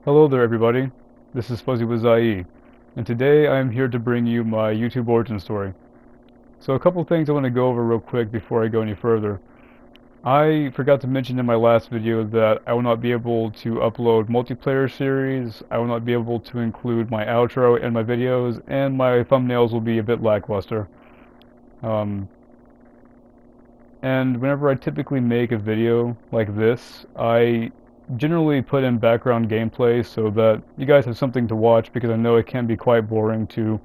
Hello there everybody, this is Fuzziwuzeyei, and today I'm here to bring you my YouTube origin story. So a couple things I want to go over real quick before I go any further. I forgot to mention in my last video that I will not be able to upload multiplayer series, I will not be able to include my outro in my videos, and my thumbnails will be a bit lackluster. Um, and whenever I typically make a video like this, I generally put in background gameplay so that you guys have something to watch, because I know it can be quite boring to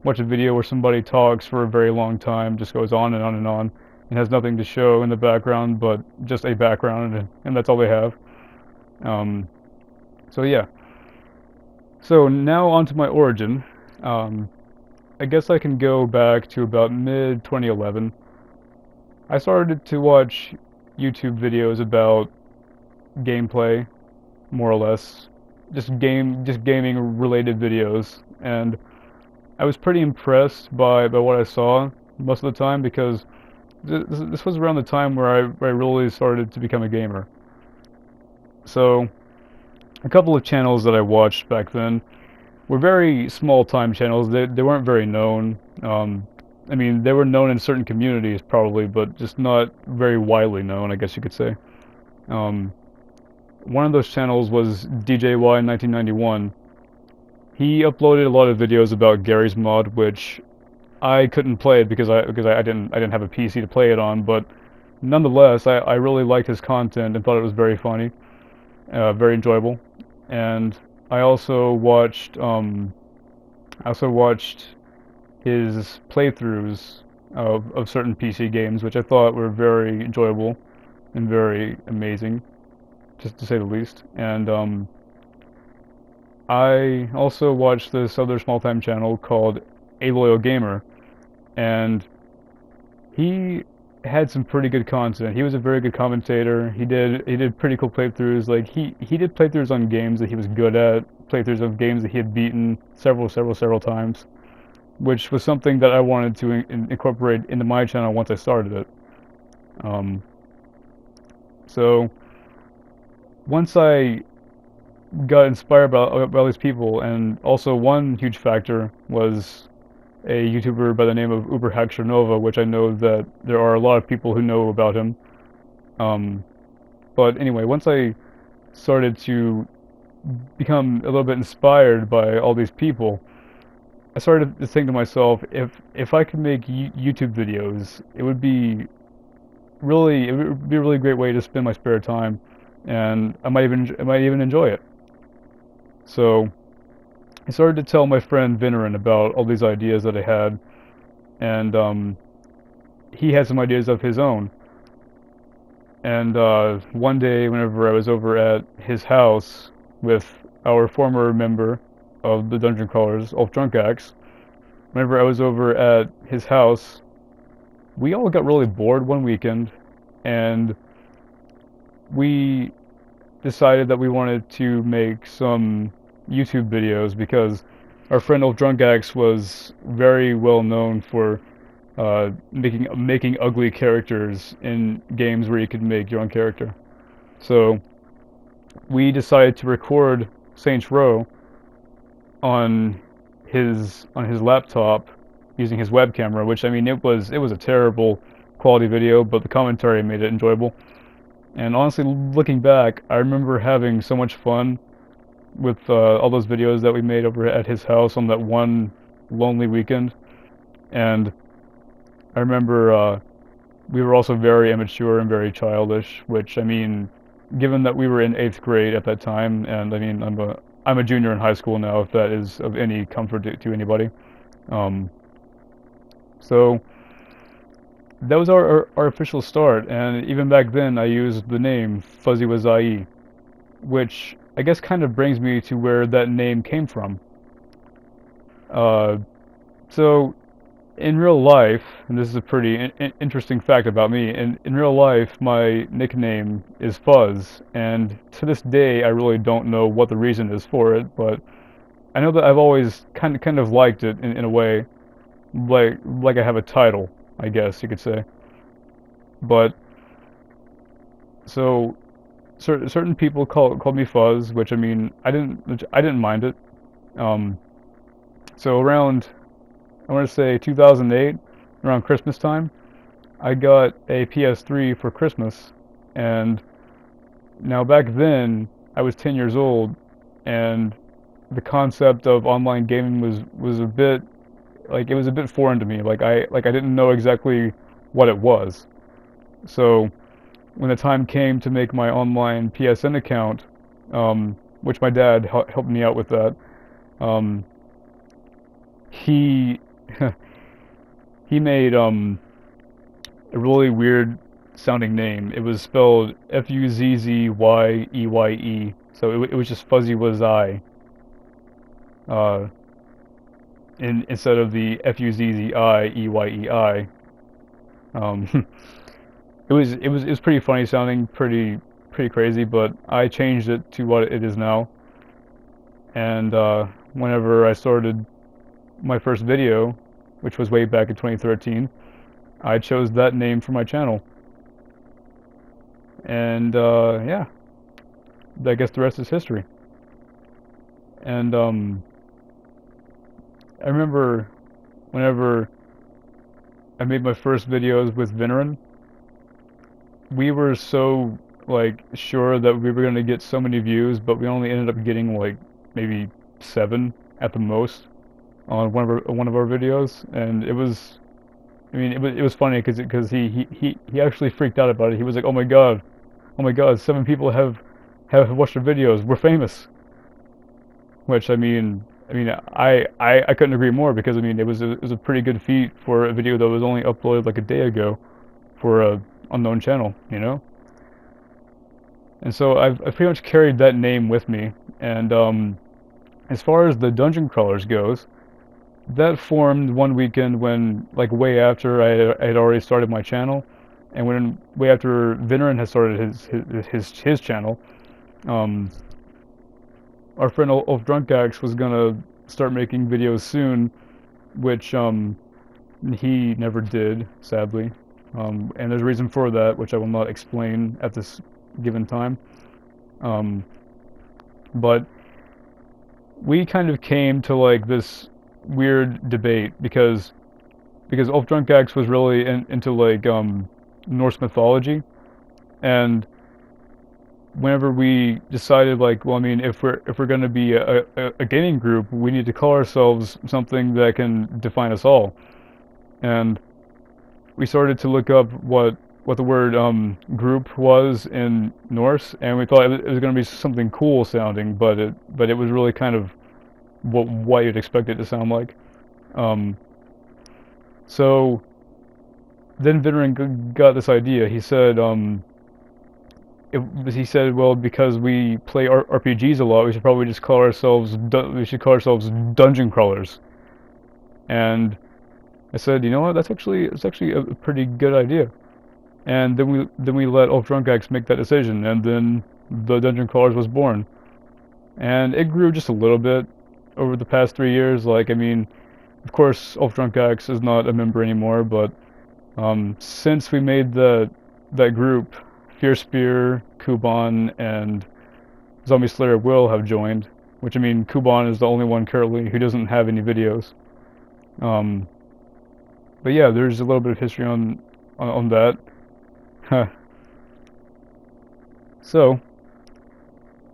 watch a video where somebody talks for a very long time, just goes on and on and on, and has nothing to show in the background but just a background, and that's all they have. Um, so yeah. So now on to my origin. Um, I guess I can go back to about mid 2011. I started to watch YouTube videos about gameplay, more or less, just gaming related videos, and I was pretty impressed by what I saw most of the time, because this was around the time where I really started to become a gamer. So a couple of channels that I watched back then were very small time channels. They weren't very known. I mean, they were known in certain communities probably, but just not very widely known, I guess you could say. Um, One of those channels was DJY 1991. He uploaded a lot of videos about Gary's Mod, which I couldn't play it because I didn't have a PC to play it on, but nonetheless, I really liked his content and thought it was very funny, very enjoyable. And I also watched his playthroughs of certain PC games, which I thought were very enjoyable and very amazing, just to say the least. And I also watched this other small-time channel called A Loyal Gamer, and he had some pretty good content. He was a very good commentator. He did pretty cool playthroughs. Like he did playthroughs on games that he was good at, playthroughs of games that he had beaten several times, which was something that I wanted to incorporate into my channel once I started it. Um, so once I got inspired by all these people, and also one huge factor was a YouTuber by the name of Uber Nova, which I know that there are a lot of people who know about him. Um, but anyway, once I started to become a little bit inspired by all these people, I started to think to myself, if I could make YouTube videos, it would be a really great way to spend my spare time, and I might even enjoy it. So I started to tell my friend Venerin about all these ideas that I had, and he had some ideas of his own. And one day, whenever I was over at his house with our former member of the Dungeon Crawlers, Ulf Drunkax, whenever I was over at his house, we all got really bored one weekend, and we decided that we wanted to make some YouTube videos, because our friend Ulf Drunkax was very well known for making ugly characters in games where you could make your own character. So we decided to record Saints Row on his laptop using his web camera, which, I mean, it was a terrible quality video, but the commentary made it enjoyable. And honestly, looking back, I remember having so much fun with all those videos that we made over at his house on that one lonely weekend. And I remember we were also very immature and very childish, which, I mean, given that we were in 8th grade at that time, and I mean, I'm a junior in high school now, if that is of any comfort to anybody. Um, so that was our official start, and even back then I used the name Fuzziwuzeyei, which I guess kind of brings me to where that name came from. Uh, so in real life, and this is a pretty interesting fact about me, in real life, my nickname is Fuzz, and to this day, I really don't know what the reason is for it, but I know that I've always kind of liked it in a way, like I have a title, I guess you could say. But so certain people called me Fuzz, which I mean I didn't mind it. Um, so around, I want to say 2008, around Christmas time, I got a PS3 for Christmas, and now back then I was 10 years old, and the concept of online gaming was a bit like it was a bit foreign to me. Like I didn't know exactly what it was. So when the time came to make my online PSN account, which my dad helped me out with that, um, he he made a really weird sounding name. It was spelled Fuzziweyei, so it was just Fuzziwuzeyei, uh, instead of the Fuzzieyei. Um, it was pretty funny sounding, pretty crazy, but I changed it to what it is now. And whenever I started my first video, which was way back in 2013, I chose that name for my channel. And yeah, I guess the rest is history. And I remember whenever I made my first videos with Venerin, we were so like sure that we were going to get so many views, but we only ended up getting like maybe 7 at the most on one of our videos. And it was, I mean, it was funny because he actually freaked out about it. He was like, oh my god, 7 people have watched our videos. We're famous. Which I couldn't agree more, because I mean it was a pretty good feat for a video that was only uploaded like a day ago for a unknown channel, you know. And so I've pretty much carried that name with me. And as far as the dungeon crawlers goes, that formed one weekend when, like, way after I had already started my channel, and when way after Venerin had started his channel. Our friend Ulf Drunkax was gonna start making videos soon, which he never did, sadly. And there's a reason for that, which I will not explain at this given time. But we kind of came to like this weird debate, because Ulf Drunkax was really into like Norse mythology, and whenever we decided, like, well, I mean, if we're going to be a gaming group, we need to call ourselves something that can define us all. And we started to look up what the word group was in Norse, and we thought it was going to be something cool sounding, but it was really kind of what you'd expect it to sound like. So then Venerin got this idea. He said, well, because we play RPGs a lot, we should probably just call ourselves dungeon crawlers. And I said, you know what? It's actually a pretty good idea. And then we let Ulf Drunkax make that decision, and then the Dungeon Crawlers was born. And it grew just a little bit over the past 3 years. Like, I mean, of course, Ulf Drunkax is not a member anymore, but since we made that group, Fear Spear, Kuban, and Zombie Slayer Will have joined. Which, I mean, Kuban is the only one currently who doesn't have any videos. But yeah, there's a little bit of history on that. So,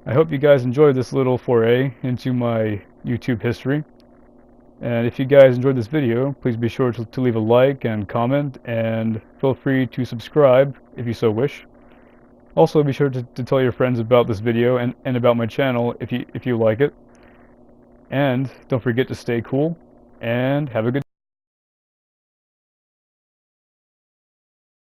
I hope you guys enjoyed this little foray into my YouTube history. And if you guys enjoyed this video, please be sure to leave a like and comment, and feel free to subscribe if you so wish. Also, be sure to tell your friends about this video and about my channel if you like it. And don't forget to stay cool, and have a good